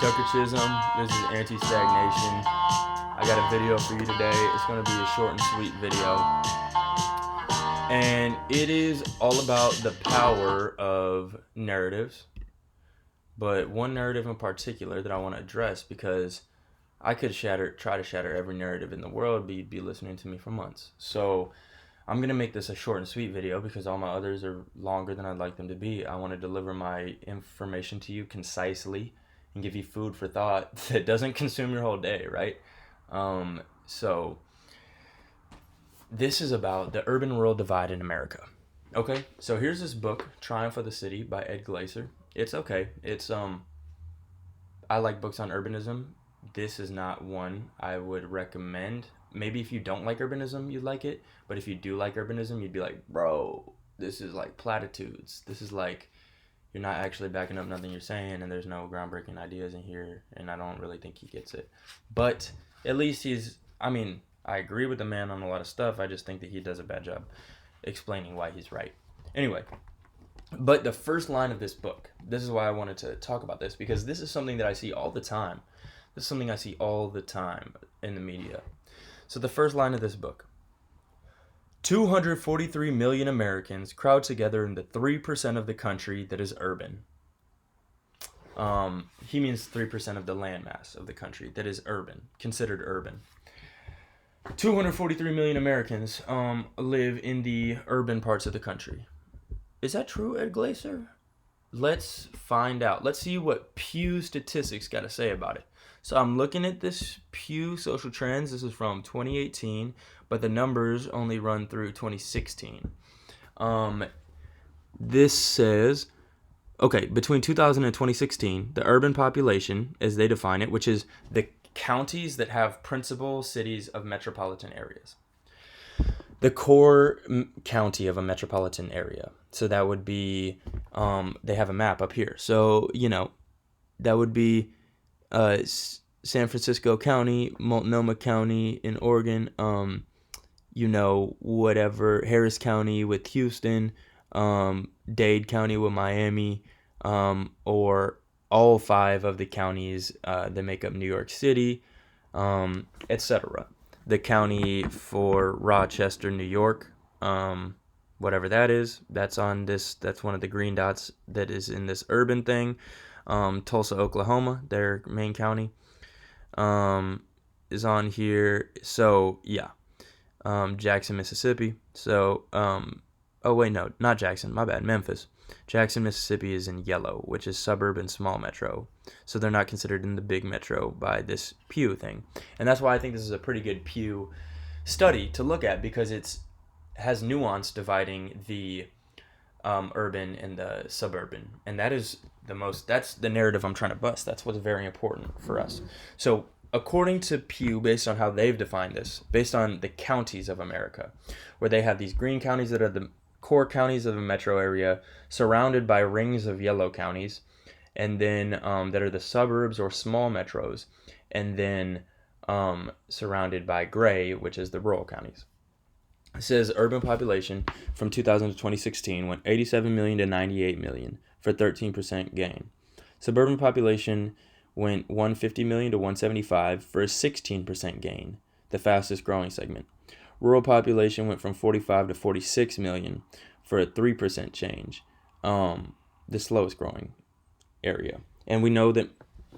Tucker Chisholm. This is Anti-Stagnation. I got a video for you today. It's going to be a short and sweet video. And it is all about the power of narratives. But one narrative in particular that I want to address because I could try to shatter every narrative in the world, but you'd be listening to me for months. So I'm going to make this a short and sweet video because all my others are longer than I'd like them to be. I want to deliver my information to you concisely and give you food for thought that doesn't consume your whole day, right? So this is about the urban-rural divide in America. Okay, so here's this book, Triumph of the City by Ed Glaser. It's okay. I like books on urbanism. This is not one I would recommend. Maybe if you don't like urbanism, you'd like it. But if you do like urbanism, you'd be like, bro, this is like platitudes. This is like, you're not actually backing up nothing you're saying, and there's no groundbreaking ideas in here, and I don't really think he gets it. But at least I agree with the man on a lot of stuff. I just think that he does a bad job explaining why he's right. Anyway, but the first line of this book, this is why I wanted to talk about this, because this is something that I see all the time. This is something I see all the time in the media. So the first line of this book: 243 million Americans crowd together in the 3% of the country that is urban. He means 3% of the landmass of the country that is urban, considered urban. 243 million Americans live in the urban parts of the country. Is that true, Ed Glaser? Let's find out. Let's see what Pew Statistics got to say about it. So I'm looking at this Pew Social Trends. This is from 2018, but the numbers only run through 2016. This says, okay, between 2000 and 2016, the urban population, as they define it, which is the counties that have principal cities of metropolitan areas. The core county of a metropolitan area. So that would be, they have a map up here. So, that would be San Francisco County, Multnomah County in Oregon, whatever, Harris County with Houston, Dade County with Miami, or all 5 of the counties that make up New York City, etc. The county for Rochester, New York, whatever that is, that's one of the green dots that is in this urban thing. Tulsa, Oklahoma, their main county, is on here. So, yeah. Jackson, Mississippi. So, oh, wait, no, not Jackson. My bad. Memphis. Jackson, Mississippi is in yellow, which is suburb and small metro. So they're not considered in the big metro by this Pew thing. And that's why I think this is a pretty good Pew study to look at, because it has nuance dividing the urban and the suburban. And that's the narrative I'm trying to bust. That's what's very important for us. So according to Pew, based on how they've defined this, based on the counties of America, where they have these green counties that are the core counties of a metro area, surrounded by rings of yellow counties, and then that are the suburbs or small metros, and then surrounded by gray, which is the rural counties. It says urban population from 2000 to 2016 went 87 million to 98 million for 13% gain. Suburban population went 150 million to 175 for a 16% gain, the fastest growing segment. Rural population went from 45 to 46 million for a 3% change, the slowest growing area. And we know that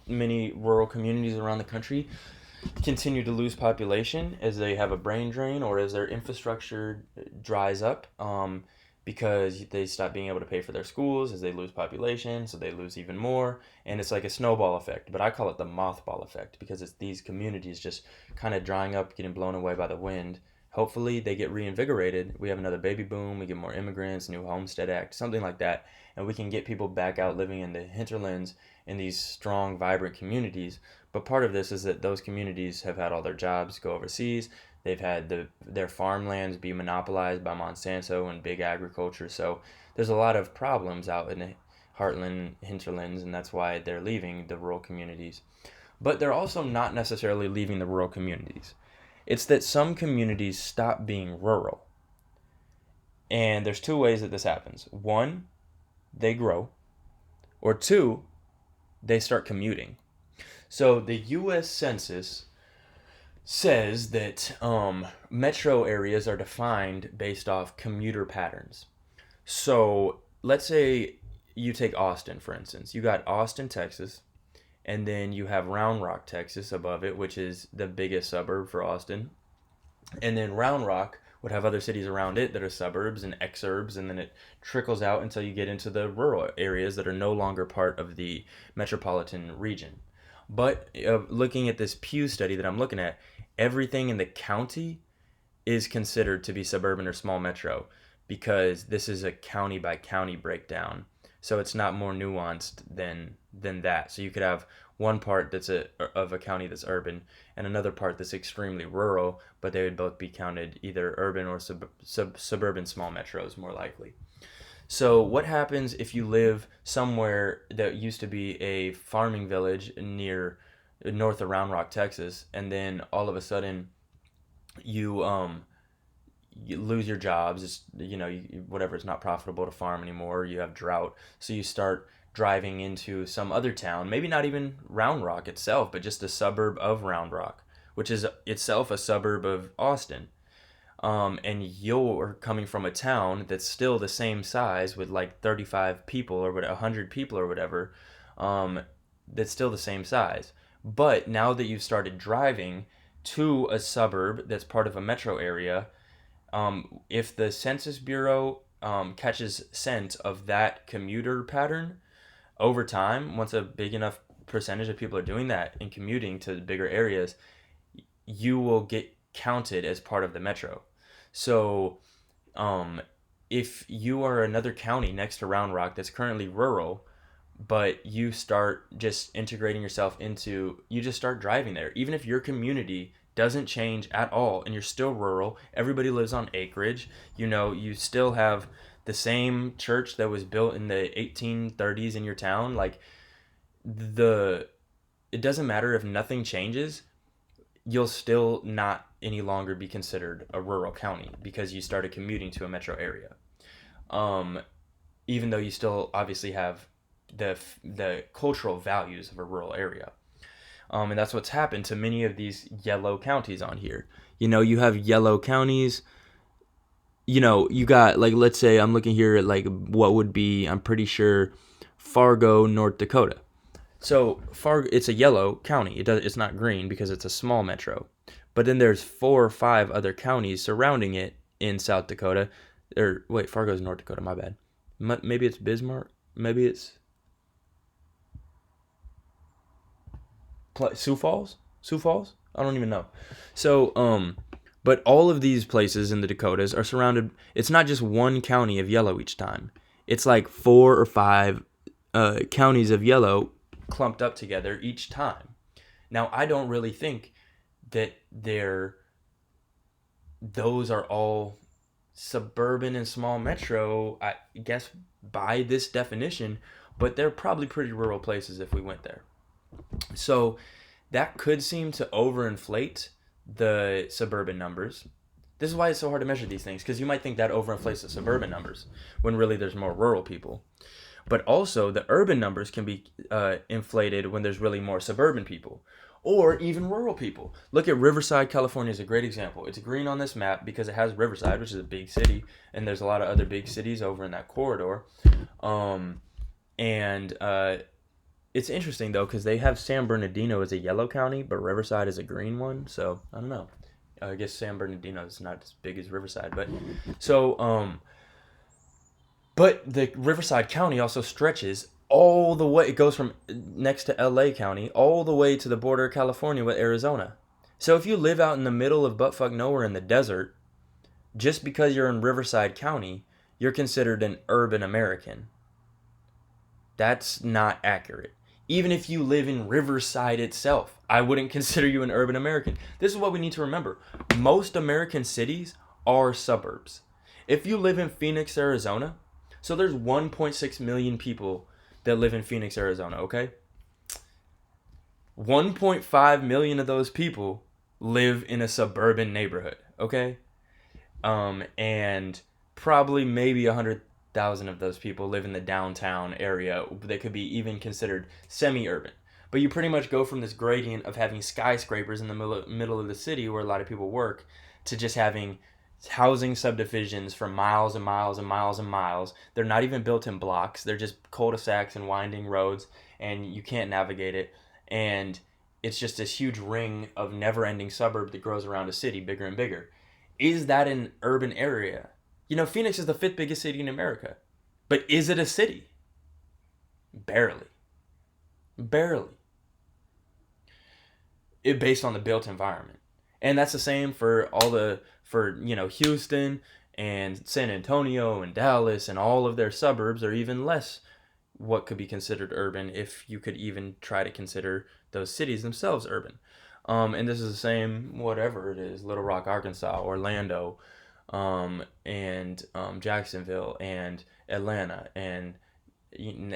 many rural communities around the country continue to lose population as they have a brain drain or as their infrastructure dries up, because they stop being able to pay for their schools as they lose population, so they lose even more. And it's like a snowball effect, but I call it the mothball effect, because it's these communities just kind of drying up, getting blown away by the wind. Hopefully they get reinvigorated. We have another baby boom, we get more immigrants, new Homestead Act, something like that, and we can get people back out living in the hinterlands in these strong, vibrant communities. But part of this is that those communities have had all their jobs go overseas. They've had their farmlands be monopolized by Monsanto and big agriculture. So there's a lot of problems out in the heartland, hinterlands, and that's why they're leaving the rural communities. But they're also not necessarily leaving the rural communities. It's that some communities stop being rural. And there's 2 ways that this happens. 1, they grow. Or 2, they start commuting. So the U.S. Census says that metro areas are defined based off commuter patterns. So let's say you take Austin, for instance. You got Austin, Texas, and then you have Round Rock, Texas above it, which is the biggest suburb for Austin. And then Round Rock would have other cities around it that are suburbs and exurbs, and then it trickles out until you get into the rural areas that are no longer part of the metropolitan region. But looking at this Pew study that I'm looking at, everything in the county is considered to be suburban or small metro because this is a county by county breakdown. So it's not more nuanced than that. So you could have one part of a county that's urban and another part that's extremely rural, but they would both be counted either urban or suburban small metros more likely. So what happens if you live somewhere that used to be a farming village near north of Round Rock, Texas, and then all of a sudden you you lose your jobs. It's, whatever, it's not profitable to farm anymore. You have drought, so you start driving into some other town, maybe not even Round Rock itself, but just a suburb of Round Rock, which is itself a suburb of Austin. And you're coming from a town that's still the same size with like 35 people or 100 people or whatever, that's still the same size. But now that you've started driving to a suburb that's part of a metro area, if the Census Bureau catches scent of that commuter pattern over time, once a big enough percentage of people are doing that and commuting to bigger areas, you will get counted as part of the metro. So, if you are another county next to Round Rock that's currently rural, but you start just integrating yourself you just start driving there. Even if your community doesn't change at all and you're still rural, everybody lives on acreage, you still have the same church that was built in the 1830s in your town. Like, it doesn't matter if nothing changes, you'll still not any longer be considered a rural county because you started commuting to a metro area. Even though you still obviously have the cultural values of a rural area. And that's what's happened to many of these yellow counties on here. You have yellow counties. You got, like, let's say I'm looking here at like what would be, I'm pretty sure, Fargo, North Dakota. So Fargo, it's a yellow county. It's not green because it's a small metro. But then there's 4 or 5 other counties surrounding it in South Dakota. Or wait, Fargo's North Dakota. My bad. Maybe it's Bismarck. Maybe it's Sioux Falls. Sioux Falls. I don't even know. So but all of these places in the Dakotas are surrounded. It's not just one county of yellow each time. It's like 4 or 5 counties of yellow clumped up together each time. Now, I don't really think that those are all suburban and small metro, I guess, by this definition, but they're probably pretty rural places if we went there. So that could seem to overinflate the suburban numbers. This is why it's so hard to measure these things, because you might think that overinflates the suburban numbers when really there's more rural people. But also the urban numbers can be inflated when there's really more suburban people or even rural people. Look at Riverside, California is a great example. It's green on this map because it has Riverside, which is a big city, and there's a lot of other big cities over in that corridor. It's interesting, though, because they have San Bernardino as a yellow county, but Riverside is a green one. So, I don't know. I guess San Bernardino is not as big as Riverside. But the Riverside County also stretches all the way. It goes from next to LA County all the way to the border of California with Arizona. So if you live out in the middle of buttfuck nowhere in the desert, just because you're in Riverside County, you're considered an urban American. That's not accurate. Even if you live in Riverside itself, I wouldn't consider you an urban American. This is what we need to remember. Most American cities are suburbs. If you live in Phoenix, Arizona, so there's 1.6 million people that live in Phoenix, Arizona, okay? 1.5 million of those people live in a suburban neighborhood, okay? And probably maybe 100,000 of those people live in the downtown area that could be even considered semi-urban. But you pretty much go from this gradient of having skyscrapers in the middle of the city where a lot of people work to just having housing subdivisions for miles and miles and miles and miles. They're not even built in blocks. They're just cul-de-sacs and winding roads, and you can't navigate it. And it's just this huge ring of never-ending suburb that grows around a city, bigger and bigger. Is that an urban area? You know, Phoenix is the fifth biggest city in America. But is it a city? Barely. Barely. Based on the built environment. And that's the same for Houston and San Antonio and Dallas, and all of their suburbs are even less what could be considered urban, if you could even try to consider those cities themselves urban. And this is the same, whatever it is, Little Rock, Arkansas, Orlando, and Jacksonville, and Atlanta, and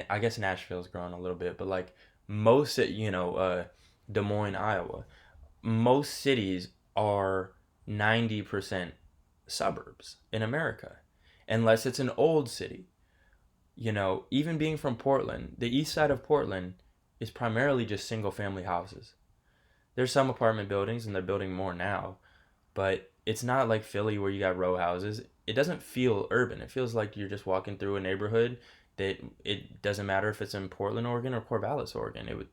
I guess Nashville's grown a little bit, but like most, Des Moines, Iowa, most cities are 90% suburbs in America, unless it's an old city. Even being from Portland, the east side of Portland is primarily just single family houses. There's some apartment buildings, and they're building more now, but it's not like Philly where you got row houses. It doesn't feel urban. It feels like you're just walking through a neighborhood that it doesn't matter if it's in Portland, Oregon or Corvallis, Oregon.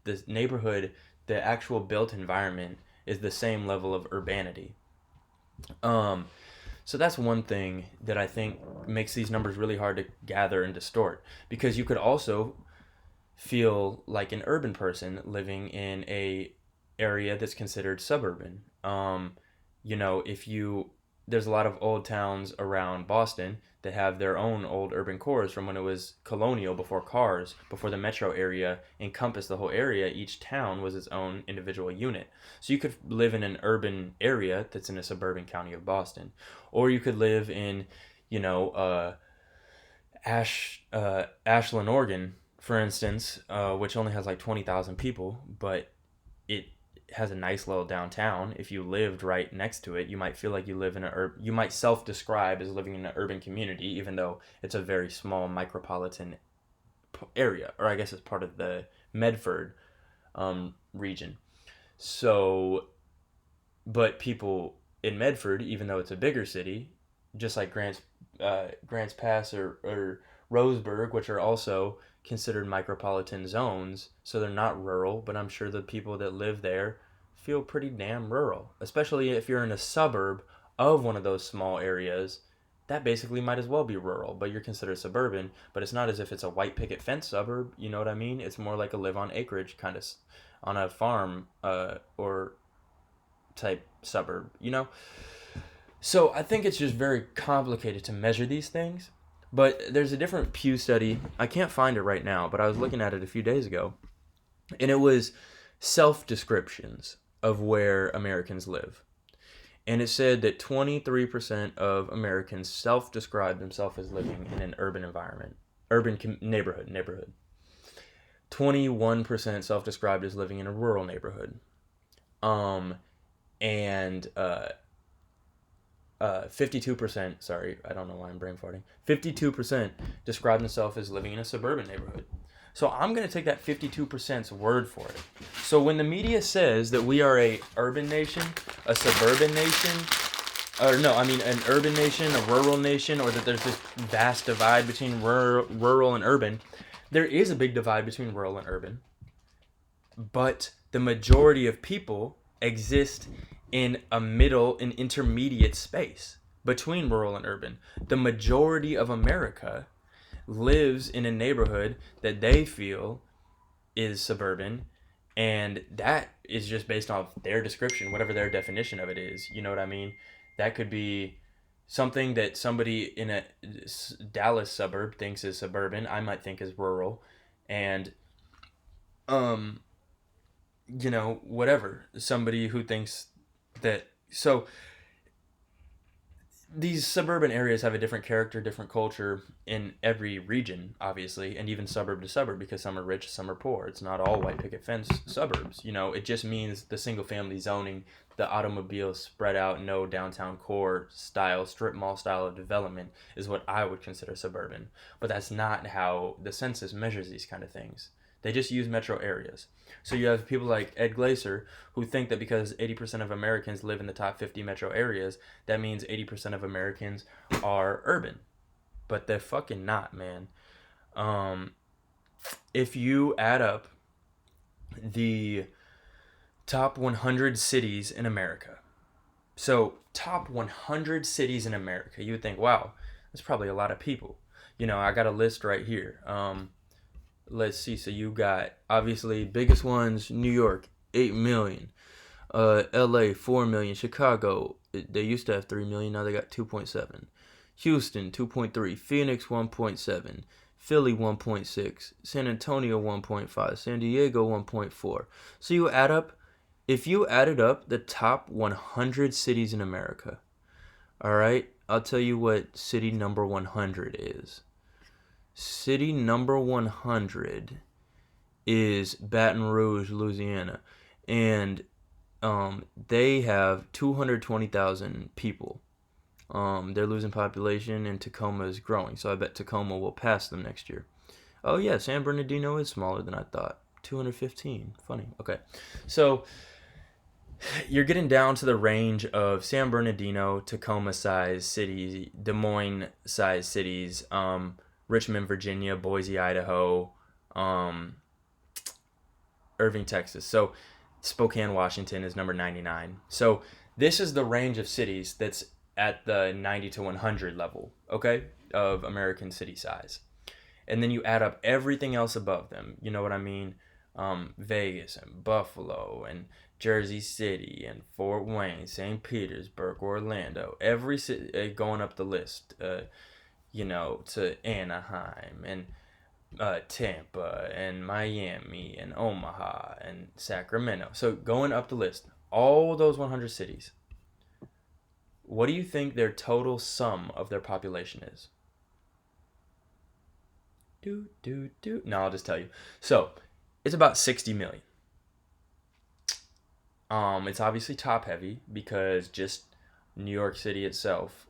The neighborhood, the actual built environment is the same level of urbanity. So that's one thing that I think makes these numbers really hard to gather and distort, because you could also feel like an urban person living in a area that's considered suburban. If you There's a lot of old towns around Boston that have their own old urban cores from when it was colonial, before cars, before the metro area encompassed the whole area. Each town was its own individual unit. So you could live in an urban area that's in a suburban county of Boston, or you could live in, Ashland, Oregon, for instance, which only has like 20,000 people, but it has a nice little downtown. If you lived right next to it, you might feel like you live in you might self-describe as living in an urban community, even though it's a very small micropolitan area, or I guess it's part of the Medford region. So, but people in Medford, even though it's a bigger city, just like Grants Pass or Roseburg, which are also considered micropolitan zones, so they're not rural, but I'm sure the people that live there feel pretty damn rural, especially if you're in a suburb of one of those small areas. That basically might as well be rural, but you're considered suburban. But it's not as if it's a white picket fence suburb, you know what I mean? It's more like a live on acreage kind of on a farm or type suburb. So I think it's just very complicated to measure these things. But there's a different Pew study. I can't find it right now, but I was looking at it a few days ago. And it was self-descriptions of where Americans live. And it said that 23% of Americans self-describe themselves as living in an urban environment, neighborhood. 21% self-described as living in a rural neighborhood. And 52%, sorry, I don't know why I'm brain farting. 52% describe themselves as living in a suburban neighborhood. So I'm going to take that 52%'s word for it. So when the media says that we are a urban nation, a suburban nation, an urban nation, a rural nation, or that there's this vast divide between rural and urban, there is a big divide between rural and urban. But the majority of people exist in an intermediate space between rural and urban. The majority of America lives in a neighborhood that they feel is suburban, and that is just based off their description, whatever their definition of it is. You know what I mean? That could be something that somebody in a Dallas suburb thinks is suburban, I might think is rural, and whatever. Somebody who thinks that. So these suburban areas have a different character, different culture in every region, obviously, and even suburb to suburb, because some are rich, some are poor. It's not all white picket fence suburbs. It just means the single family zoning, the automobile spread out, no downtown core style, strip mall style of development is what I would consider suburban. But that's not how the census measures these kind of things. They just use metro areas. So you have people like Ed Glaser who think that because 80% of Americans live in the top 50 metro areas, that means 80% of Americans are urban. But they're fucking not, man. Um, if you add up the top 100 cities in America, so top 100 cities in America, you would think, wow, that's probably a lot of people. I got a list right here. Let's see. So you got obviously biggest ones: New York, 8 million. L.A. 4 million. Chicago, they used to have 3 million. Now they got 2.7. Houston 2.3. Phoenix 1.7. Philly 1.6. San Antonio 1.5. San Diego 1.4. So you add up. If you added up the top 100 cities in America, all right, I'll tell you what city number 100 is. City number 100 is Baton Rouge, Louisiana, and they have 220,000 people. They're losing population, and Tacoma is growing, so I bet Tacoma will pass them next year. Oh yeah, San Bernardino is smaller than I thought. 215. Funny. Okay, so you're getting down to the range of San Bernardino, Tacoma-sized cities, Des Moines-sized cities, Richmond, Virginia, Boise, Idaho, Irving, Texas. So Spokane, Washington is number 99. So this is the range of cities that's at the 90 to 100 level, okay, of American city size. And then you add up everything else above them. You know what I mean? Vegas and Buffalo and Jersey City and Fort Wayne, St. Petersburg, Orlando, every city going up the list, to Anaheim and Tampa and Miami and Omaha and Sacramento. So going up the list, all those 100 cities, what do you think their total sum of their population is? No, I'll just tell you. So it's about 60 million. It's obviously top heavy because just New York City itself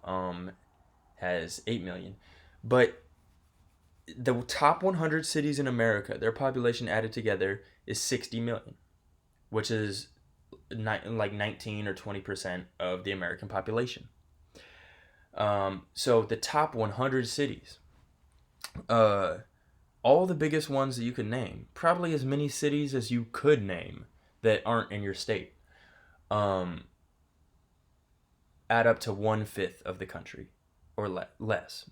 has 8 million. But the top 100 cities in America, their population added together is 60 million, which is like 19 or 20% of the American population. So the top 100 cities, all the biggest ones that you could name, probably as many cities as you could name that aren't in your state, add up to 1/5 of the country or less.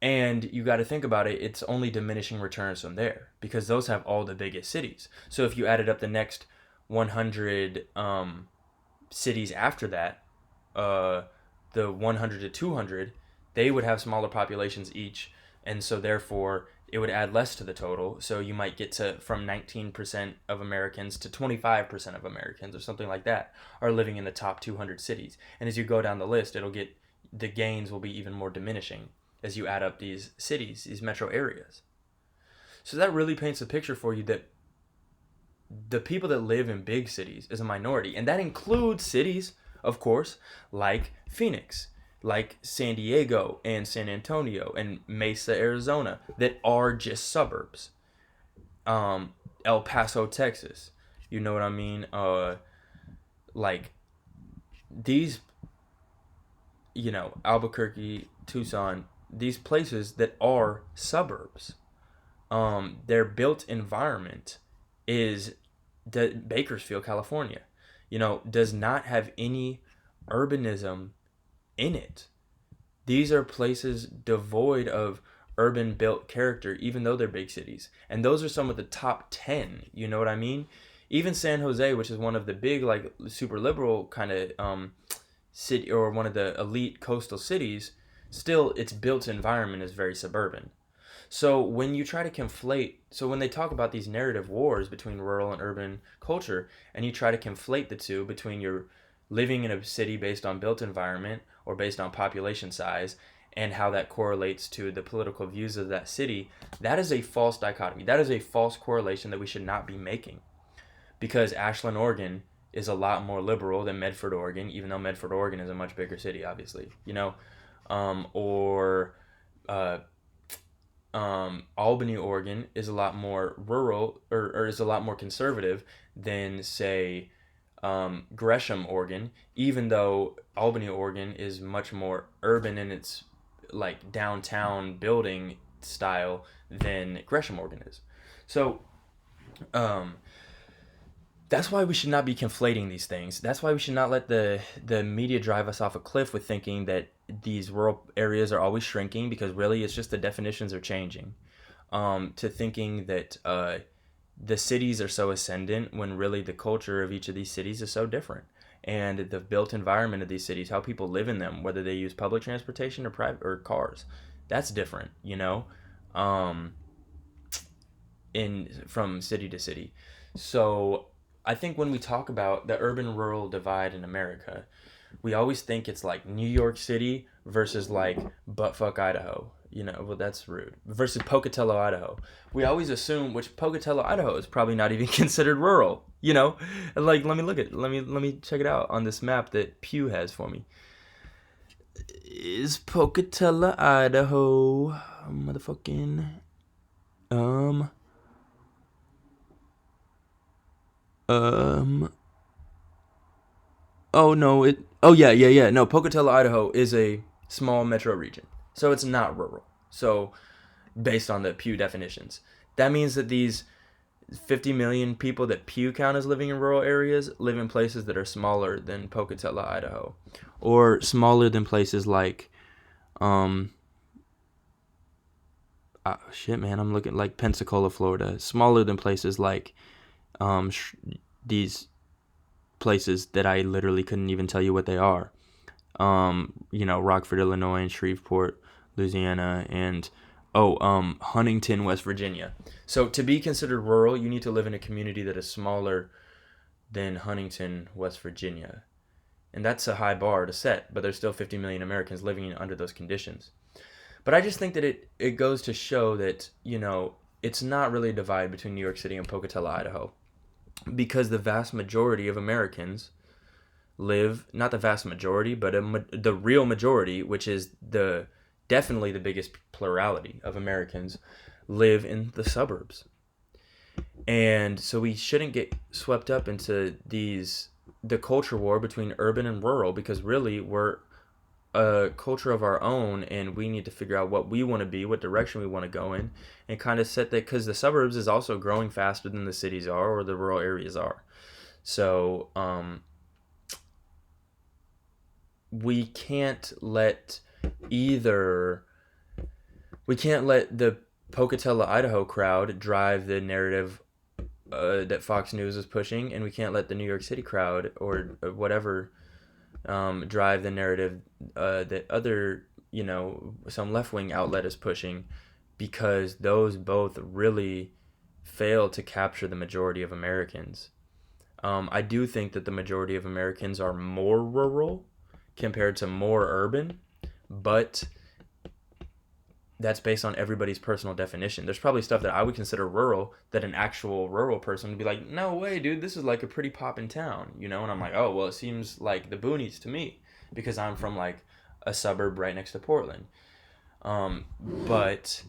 And you got to think about it, it's only diminishing returns from there because those have all the biggest cities. So if you added up the next 100 cities after that, the 100 to 200, they would have smaller populations each. And so therefore, it would add less to the total. So you might get to from 19% of Americans to 25% of Americans or something like that are living in the top 200 cities. And as you go down the list, the gains will be even more diminishing as you add up these cities, these metro areas. So that really paints a picture for you that the people that live in big cities is a minority. And that includes cities, of course, like Phoenix, like San Diego and San Antonio and Mesa, Arizona, that are just suburbs. El Paso, Texas. You know what I mean? Like these, Albuquerque, Tucson, these places that are suburbs. Their built environment is Bakersfield, California. Does not have any urbanism in it. These are places devoid of urban built character, even though they're big cities. And those are some of the top 10. You know what I mean? Even San Jose, which is one of the big, like, super liberal kind of city, or one of the elite coastal cities, still its built environment is very suburban. So when you try to when they talk about these narrative wars between rural and urban culture, and you try to conflate the two between your living in a city based on built environment or based on population size and how that correlates to the political views of that city, that is a false dichotomy. That is a false correlation that we should not be making. Because Ashland, Oregon is a lot more liberal than Medford, Oregon, even though Medford, Oregon is a much bigger city, obviously. Or Albany, Oregon is a lot more rural, or is a lot more conservative than, say, Gresham, Oregon, even though Albany, Oregon is much more urban in its like downtown building style than Gresham, Oregon is. So, um, that's why we should not be conflating these things. That's why we should not let the media drive us off a cliff with thinking that these rural areas are always shrinking, because really it's just the definitions are changing. To thinking that the cities are so ascendant when really the culture of each of these cities is so different. And the built environment of these cities, how people live in them, whether they use public transportation or private or cars, that's different, um, in from city to city. So I think when we talk about the urban rural divide in America, we always think it's like New York City versus like buttfuck Idaho. Well, that's rude. Versus Pocatello, Idaho. We always assume, which Pocatello, Idaho is probably not even considered rural. Like let me check it out on this map that Pew has for me. Is Pocatello, Idaho, motherfucking um um oh no, yeah, no, Pocatello, Idaho is a small metro region, so it's not rural. So based on the Pew definitions, that means that these 50 million people that Pew count as living in rural areas live in places that are smaller than Pocatello, Idaho, or smaller than places like um shit, man, I'm looking like Pensacola, Florida, smaller than places like um these places that I literally couldn't even tell you what they are. Rockford, Illinois, and Shreveport, Louisiana, and Huntington, West Virginia. So to be considered rural, you need to live in a community that is smaller than Huntington, West Virginia. And that's a high bar to set, but there's still 50 million Americans living under those conditions. But I just think that it goes to show that, it's not really a divide between New York City and Pocatello, Idaho, because the vast majority of Americans live, not the vast majority, but the real majority, which is definitely the biggest plurality of Americans, live in the suburbs. And so we shouldn't get swept up into the culture war between urban and rural, because really we're a culture of our own, and we need to figure out what we want to be, what direction we want to go in, and kind of set that, because the suburbs is also growing faster than the cities are, or the rural areas are. So we can't let either we can't let the Pocatello, Idaho crowd drive the narrative that Fox News is pushing, and we can't let the New York City crowd or whatever drive the narrative that other, some left wing outlet is pushing, because those both really fail to capture the majority of Americans. I do think that the majority of Americans are more rural compared to more urban, but that's based on everybody's personal definition. There's probably stuff that I would consider rural that an actual rural person would be like, no way, dude, this is like a pretty poppin' town, And I'm like, oh, well, it seems like the boonies to me, because I'm from like a suburb right next to Portland. But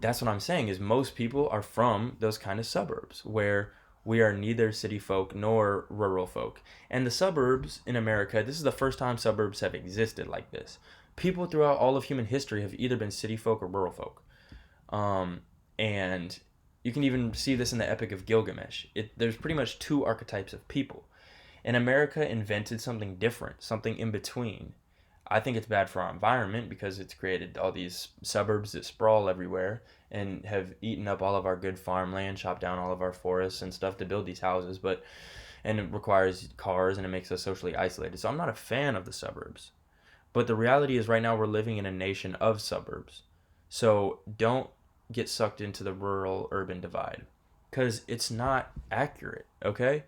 that's what I'm saying, is most people are from those kind of suburbs where we are neither city folk nor rural folk. And the suburbs in America, this is the first time suburbs have existed like this. People throughout all of human history have either been city folk or rural folk. And you can even see this in the Epic of Gilgamesh. There's pretty much two archetypes of people. And America invented something different, something in between. I think it's bad for our environment, because it's created all these suburbs that sprawl everywhere and have eaten up all of our good farmland, chopped down all of our forests and stuff to build these houses, and it requires cars, and it makes us socially isolated. So I'm not a fan of the suburbs. But the reality is right now we're living in a nation of suburbs. So don't get sucked into the rural urban divide, because it's not accurate, okay?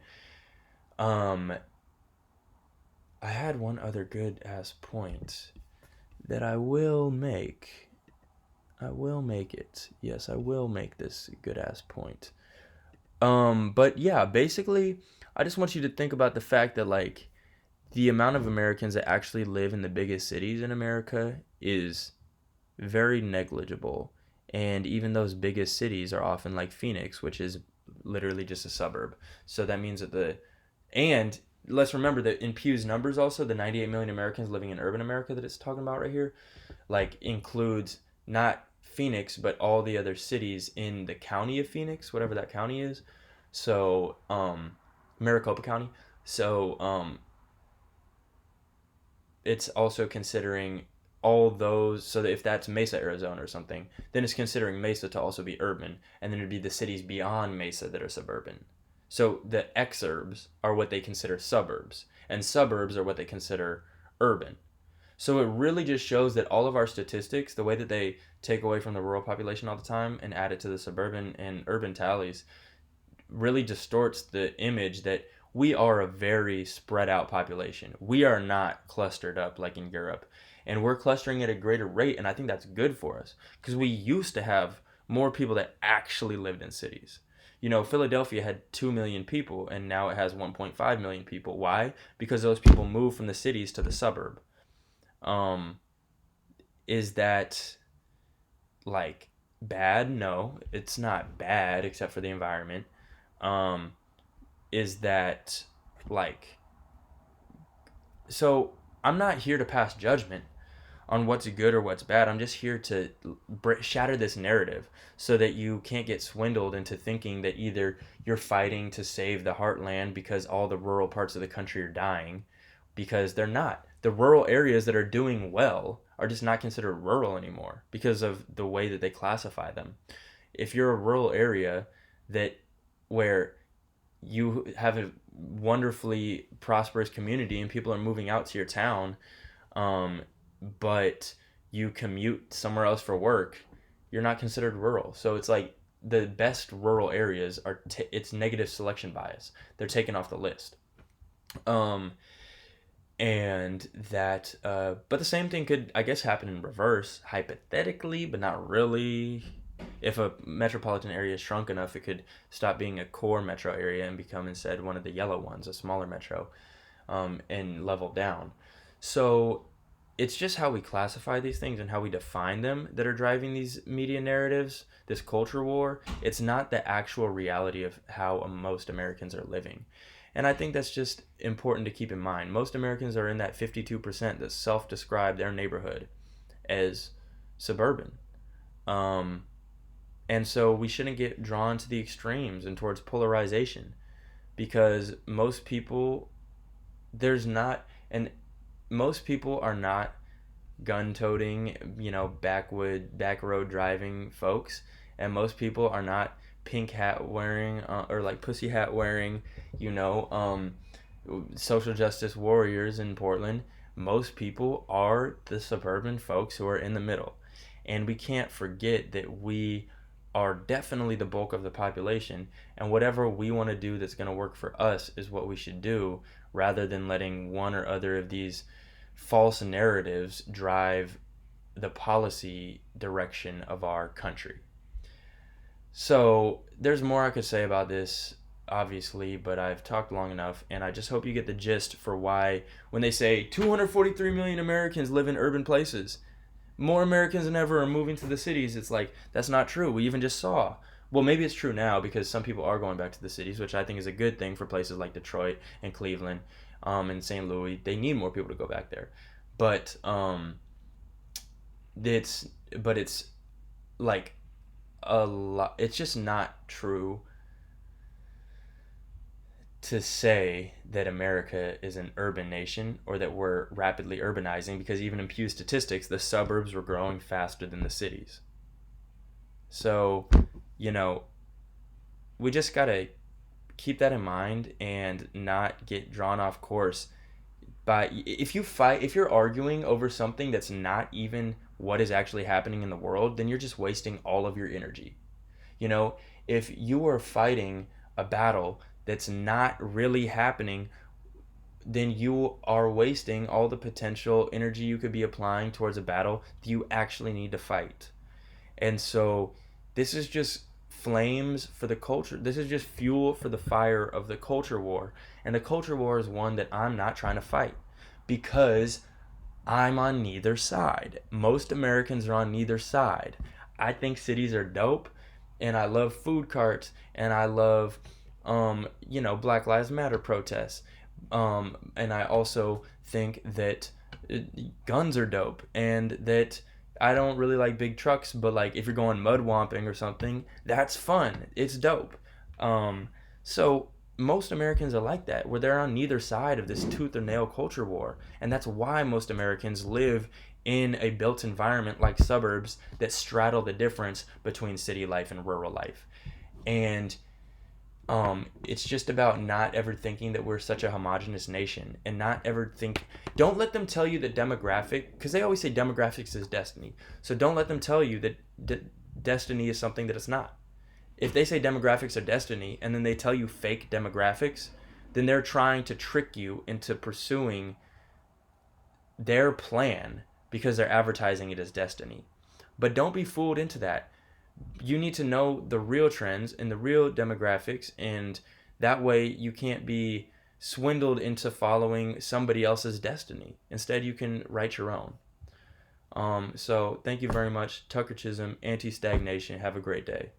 I had one other good ass point that I will make. I will make it. Yes, I will make this good ass point. But yeah, basically, I just want you to think about the fact that like the amount of Americans that actually live in the biggest cities in America is very negligible, And even those biggest cities are often like Phoenix, which is literally just a suburb. So that means that and let's remember that in Pew's numbers also, the 98 million Americans living in urban America that it's talking about right here, like includes not Phoenix, but all the other cities in the county of Phoenix, whatever that county is. So, Maricopa County. So, it's also considering all those, so that if that's Mesa, Arizona or something, then it's considering Mesa to also be urban, and then it'd be the cities beyond Mesa that are suburban. So the exurbs are what they consider suburbs, and suburbs are what they consider urban. So it really just shows that all of our statistics, the way that they take away from the rural population all the time and add it to the suburban and urban tallies, really distorts the image that we are a very spread out population. We are not clustered up like in Europe. And we're clustering at a greater rate, and I think that's good for us because we used to have more people that actually lived in cities. You know, Philadelphia had 2 million people, and now it has 1.5 million people. Why? Because those people moved from the cities to the suburb. Um, is that like bad? No, it's not bad except for the environment. Um, is that like so I'm not here to pass judgment on what's good or what's bad. I'm just here to shatter this narrative so that you can't get swindled into thinking that either you're fighting to save the heartland because all the rural parts of the country are dying, because they're not. The rural areas that are doing well are just not considered rural anymore because of the way that they classify them. If you're a rural area that where you have a wonderfully prosperous community and people are moving out to your town, um, but you commute somewhere else for work, you're not considered rural. So it's like the best rural areas are it's negative selection bias. They're taken off the list. Um, and that but the same thing could, I guess, happen in reverse hypothetically, but not really. If a metropolitan area is shrunk enough, it could stop being a core metro area and become instead one of the yellow ones, a smaller metro, and level down. So it's just how we classify these things and how we define them that are driving these media narratives, this culture war. It's not the actual reality of how most Americans are living. And I think that's just important to keep in mind. Most Americans are in that 52% that self describe their neighborhood as suburban. Um, and so we shouldn't get drawn to the extremes and towards polarization because there's not, and most people are not gun-toting, back road driving folks, and most people are not pink hat wearing or like pussy hat wearing, you know, social justice warriors in Portland. Most people are the suburban folks who are in the middle, and we can't forget that we are definitely the bulk of the population, and whatever we want to do that's going to work for us is what we should do rather than letting one or other of these false narratives drive the policy direction of our country. So there's more I could say about this, obviously, but I've talked long enough, and I just hope you get the gist for why, when they say 243 million Americans live in urban places, more Americans than ever are moving to the cities, it's like, that's not true. We even just saw. Well, maybe it's true now because some people are going back to the cities, which I think is a good thing for places like Detroit and Cleveland, and St. Louis. They need more people to go back there. But it's it's like a lot. It's just not true to say that America is an urban nation or that we're rapidly urbanizing, because even in Pew statistics, the suburbs were growing faster than the cities. So, you know, we just gotta keep that in mind and not get drawn off course by if you're arguing over something that's not even what is actually happening in the world, then you're just wasting all of your energy. You know, if you are fighting a battle that's not really happening, then you are wasting all the potential energy you could be applying towards a battle that you actually need to fight. And so this is just flames for the culture. This is just fuel for the fire of the culture war. And the culture war is one that I'm not trying to fight because I'm on neither side. Most Americans are on neither side. I think cities are dope, and I love food carts, and I love, Black Lives Matter protests, and I also think that uh, guns are dope, and that I don't really like big trucks, but like if you're going mud womping or something, that's fun. It's dope. Um, so most Americans are like that, where they're on neither side of this tooth or nail culture war, and that's why most Americans live in a built environment like suburbs that straddle the difference between city life and rural life. And it's just about not ever thinking that we're such a homogenous nation, and not ever think. Don't let them tell you that demographic, because they always say demographics is destiny. So don't let them tell you that destiny is something that it's not. If they say demographics are destiny and then they tell you fake demographics, then they're trying to trick you into pursuing their plan because they're advertising it as destiny. But don't be fooled into that. You need to know the real trends and the real demographics, and that way you can't be swindled into following somebody else's destiny. Instead, you can write your own. So thank you very much, Tucker Chisholm, Anti Stagnation. Have a great day.